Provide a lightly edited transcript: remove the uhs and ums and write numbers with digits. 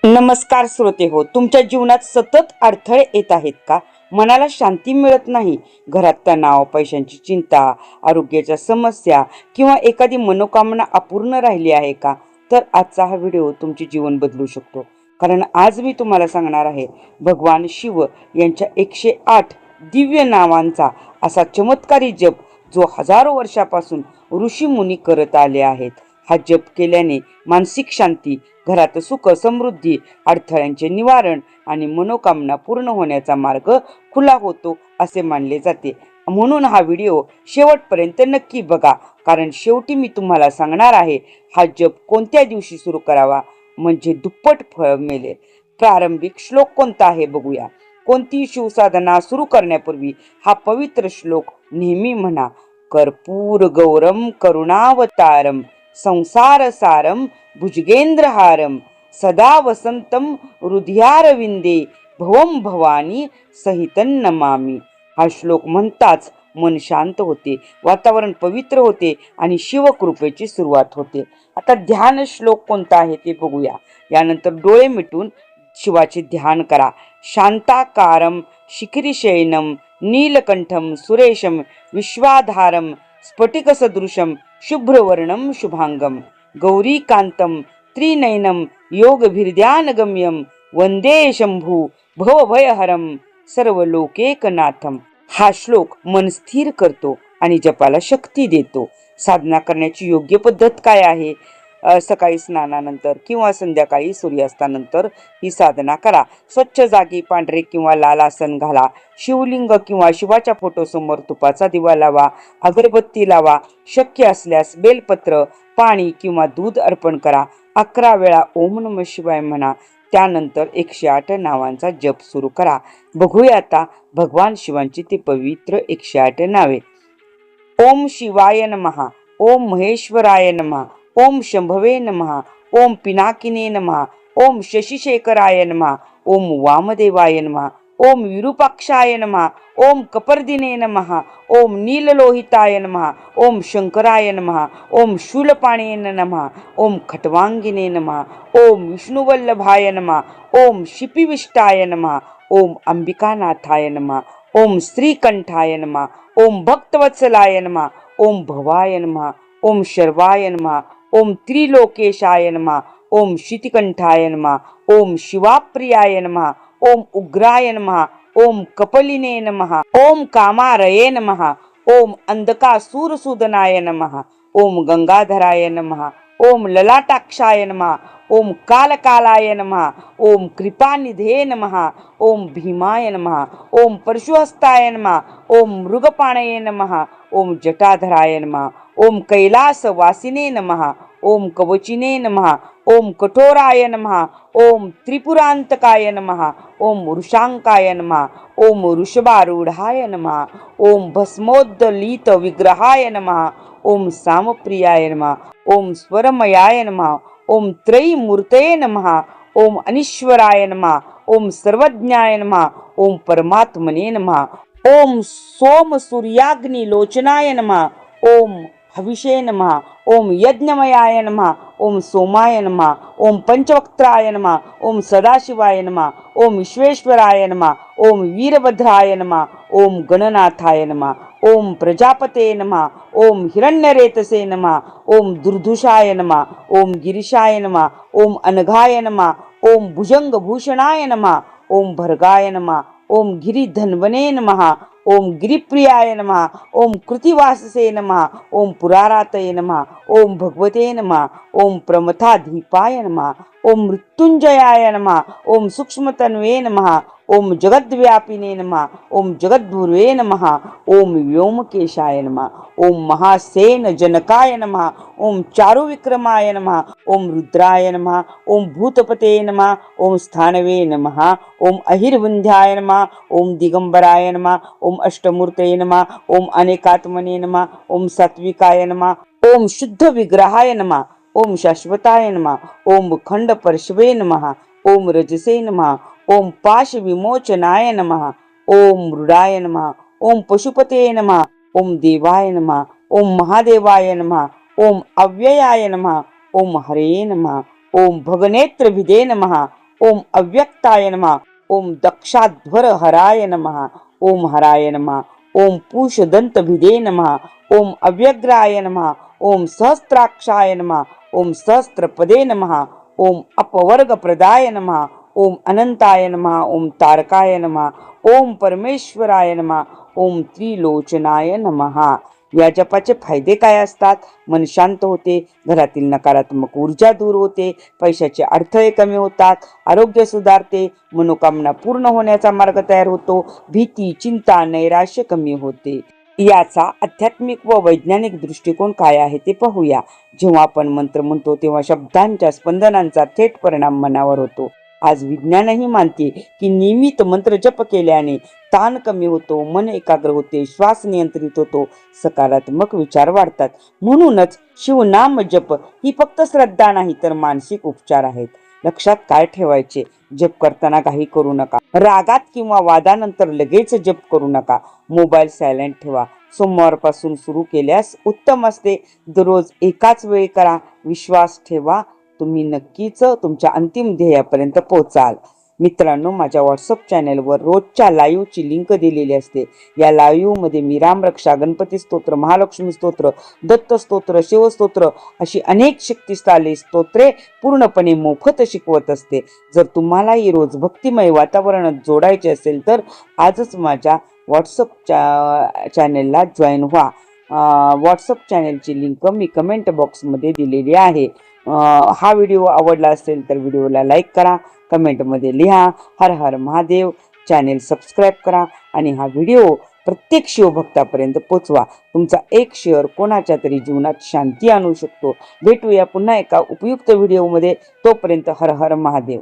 नमस्कार श्रोते हो, तुमच्या जीवनात सतत अडथळे येत आहेत का? मनाला शांती मिळत नाही, घरात तणाव, पैशांची चिंता, आरोग्याच्या समस्या किंवा एखादी मनोकामना अपूर्ण राहिली आहे का? तर आजचा हा व्हिडिओ तुमचे जीवन बदलू शकतो. कारण आज मी तुम्हाला सांगणार आहे भगवान शिव यांच्या 108 दिव्य नावांचा असा चमत्कारी जप जो हजारो वर्षापासून ऋषी मुनी करत आले आहेत. हा जप केल्याने मानसिक शांती, घरात सुख समृद्धी, अडथळ्यांचे निवारण आणि मनोकामना पूर्ण होण्याचा मार्ग खुला होतो असे मानले जाते. म्हणून हा व्हिडिओ शेवटपर्यंत नक्की बघा, कारण शेवटी मी तुम्हाला सांगणार आहे हा जप कोणत्या दिवशी सुरू करावा म्हणजे दुप्पट फळ मिळेल. प्रारंभिक श्लोक कोणता आहे बघूया. कोणती शिवसाधना सुरू करण्यापूर्वी हा पवित्र श्लोक नेहमी म्हणा. कर्पूर गौरम करुणावतारम संसार सारम भुजगेंद्रहारम सदा वसंतम हृदयारविंदे भवम भवानी सहितं नमामि. हा श्लोक म्हणताच मन शांत होते, वातावरण पवित्र होते आणि शिवकृपेची सुरुवात होते. आता ध्यान श्लोक कोणता आहे ते बघूया. यानंतर डोळे मिटून शिवाचे ध्यान करा. शांताकारम शिखिरीशयनम नीलकंठम सुरेशम विश्वाधारम स्फटिकसदृशम शुभ्रवर्णम शुभांगम गौरीकांतम त्रिनयनम योगभिर्ध्यानगम्यम वंदे शंभू भवभयहरम सर्वलोकैकनाथम. हा श्लोक मन स्थिर करतो आणि जपाला शक्ती देतो. साधना करण्याची योग्य पद्धत काय आहे? सकाळी स्नानानंतर किंवा संध्याकाळी सूर्यास्तानंतर ही साधना करा. स्वच्छ जागी पांढरे किंवा लाल आसन घाला. शिवलिंग किंवा शिवाच्या फोटोसमोर तुपाचा दिवा लावा, अगरबत्ती लावा. शक्य असल्यास बेलपत्र, पाणी किंवा दूध अर्पण करा. 11 वेळा ओम नमः शिवाय म्हणा. त्यानंतर 108 नावांचा जप सुरू करा. बघूया आता भगवान शिवांची ती पवित्र 108 नावे. ओम शिवाय नमः, ओम महेश्वराय नमः, ओम शंभवे नमः, ओम पिनाकिने नमः, ओम शशिशेखराय नमः, ओम वामदेवाय नमः, ओम विरूपाक्षाय नमः, ओम कपर्दिने नमः, ओम नीललोहिताय नमः, ओम शंकराय नमः, ओम शूलपाणये नमः, ओम खट्वांगिने नमः, ओम विष्णुवल्लभाय नमः, ओम शिपिविष्टाय नमः, ओम अंबिकानाथाय नमः, ओम श्रीकंठाय नमः, ओम भक्तवत्सलाय नमः, ओम भवाय नमः, ओम शर्वाय नमः, ओम त्रिलोकेशाय नमः, ओम शितिकंठाय नमः, ओम शिवाप्रियाय नमः, ओम उग्राय नमः, ओम कपलिने नमः, ओम कामारये नमः, ओम अंधकासूरसूदनाय नमः, ओम गंगाधराय नमः, ओम ललाटाक्षाय नमः, ओम कालकालाय नमः, ओम कृपानिधे नमः, ओम भीमाय नमः, ओम परशुहस्ताय नमः, ओम मृगपाणये नमः, ओम जटाधराय नमः, ओम कैलासवासिने नमः, ओम कवचिने नमः, ओम कठोराय नमः, ओम त्रिपुरांतकाय नमः, ओम वृषांकाय नमः, ओम वृषभारूढाय नमः, ओम भस्मोद्दलित विग्रहाय नमः, ओम सामप्रियाय नमः, ओम स्वरमयाय नमः, ओम त्रयीमूर्तये नमः, ओम अनीश्वराय नमः, ओम सर्वज्ञाय नमः, ओम परमात्मने नमः, ओम सोम सूर्याग्नि लोचनाय नमः, ओम हविषे नमः, ओम यज्ञमयाय नमः, ओम सोमाय नमः, ओम पंचवक्त्राय नमः, ओम सदाशिवाय नमः, ओम विश्वेश्वराय नमः, ओम वीरभद्राय नमः, ओम गणनाथाय नमः, ओम प्रजापते नमः, ओम हिरण्यरेतसे नमः, ओम दुर्धुषाय नमः, ओम गिरिशाय नमः, ओम अनघाय नमः, ओम भुजंगभूषणाय नमः, ओम भर्गाय नमः, ओम गिरिधन्वने नमः, ओम गिरिप्रियाय नमः, ओम कृतिवाससे नमः, ओम पुरारातये नमः, ओम भगवते नमः, ओम प्रमथाधीपाय नमः, ओम मृत्युंजयाय नमः, ओम सूक्ष्मतन्वे नमः, ओम जगद्व्यापिने नमः, ओम जगद्गुरुवे नमः, ओम व्योमकेशाय नमः, ओम महासेन जनकाय नमः, ओम चारुविक्रमाय नमः, ओम रुद्राय नमः, ओम भूतपते नमः, ओम स्थानवे नमः, ओम अहिर्विंध्याय नमः, ओम दिगंबराय नमः, ओम अष्टमूर्तये नमः, ओम अनेकात्मने नमः, ओम सात्विकाय नमः, ओम शुद्ध विग्रहाय नमः, ओम शाश्वताय नमः, ओम खंड परशवे नमः, ओम रजसे नमः, ओम पाश विमोचनाय नमः, ओम मृडाय नमः, ओम पशुपते नमः, ओम देवाय नमः, ओम महादेवाय नमः, ओम अव्ययाय नमः, ओम हरे नमः, ओम भगनेत्रभिदे नमः, ओम अव्यक्ताय नमः. ओम दक्षाध्वर हराय नमः. ओम हराय नमः. ओम पूषदंतभिदे नमः. ओम अव्यग्राय नमः. ओम सहस्त्राक्षाय नमः. ओम सहस्त्रपदे नमः. ओम अपवर्गप्रदाय नमः. ओम अनंताय नमः. ओम तारकाय नमः. ओम परमेश्वराय नमः. ओम त्रिलोचनाय नमः. या जपाचे फायदे काय असतात? मन शांत होते, घरातील नकारात्मक ऊर्जा दूर होते, पैशाचे अडथळे कमी होतात, आरोग्य सुधारते, मनोकामना पूर्ण होण्याचा मार्ग तयार होतो, भीती, चिंता, नैराश्य कमी होते. याचा आध्यात्मिक व वैज्ञानिक दृष्टिकोन काय आहे ते पाहूया. जेव्हा आपण मंत्र म्हणतो तेव्हा शब्दांच्या स्पंदनांचा थेट परिणाम मनावर होतो. आज विज्ञानही मानते की नियमित मंत्र जप केल्याने ताण कमी होतो, मन एकाग्र होते, श्वास नियंत्रित होतो, सकारात्मक विचार वाढतात. म्हणूनच शिवनाम जप ही फक्त श्रद्धा नाही तर मानसिक उपचार आहेत. लक्षात काय ठेवायचे? जप करताना काही करू नका. रागात किंवा वादानंतर लगेच जप करू नका. मोबाईल सायलेंट ठेवा. सोमवारपासून सुरू केल्यास उत्तम असते. दररोज एकाच वेळी करा. विश्वास ठेवा, तुम्ही नक्कीच तुमच्या अंतिम ध्येयापर्यंत पोहोचाल. मित्रांनो, माझ्या व्हॉट्सअप चॅनेलवर रोजच्या लाईव्हची लिंक दिलेली असते. या लाईव्हमध्ये मी रामरक्षा, गणपती स्तोत्र, महालक्ष्मी स्तोत्र, दत्त स्तोत्र, शिवस्तोत्र अशी अनेक शक्तिशाली स्तोत्रे पूर्णपणे मोफत शिकवत असते. जर तुम्हालाही रोज भक्तिमय वातावरणात जोडायचे असेल तर आजच माझ्या व्हॉट्सअप चॅनेलला जॉईन व्हा. व्हॉट्सअप चॅनेलची लिंक मी कमेंट बॉक्समध्ये दिलेली आहे. हा व्हिडिओ आवडला असेल तर व्हिडिओला लाईक करा, कमेंटमध्ये लिहा हर हर महादेव. चॅनेल सबस्क्राईब करा आणि हा व्हिडिओ प्रत्येक शिवभक्तापर्यंत पोचवा. तुमचा एक शेअर कोणाच्या तरी जीवनात शांती आणू शकतो. भेटूया पुन्हा एका उपयुक्त व्हिडिओमध्ये. तोपर्यंत हर हर महादेव.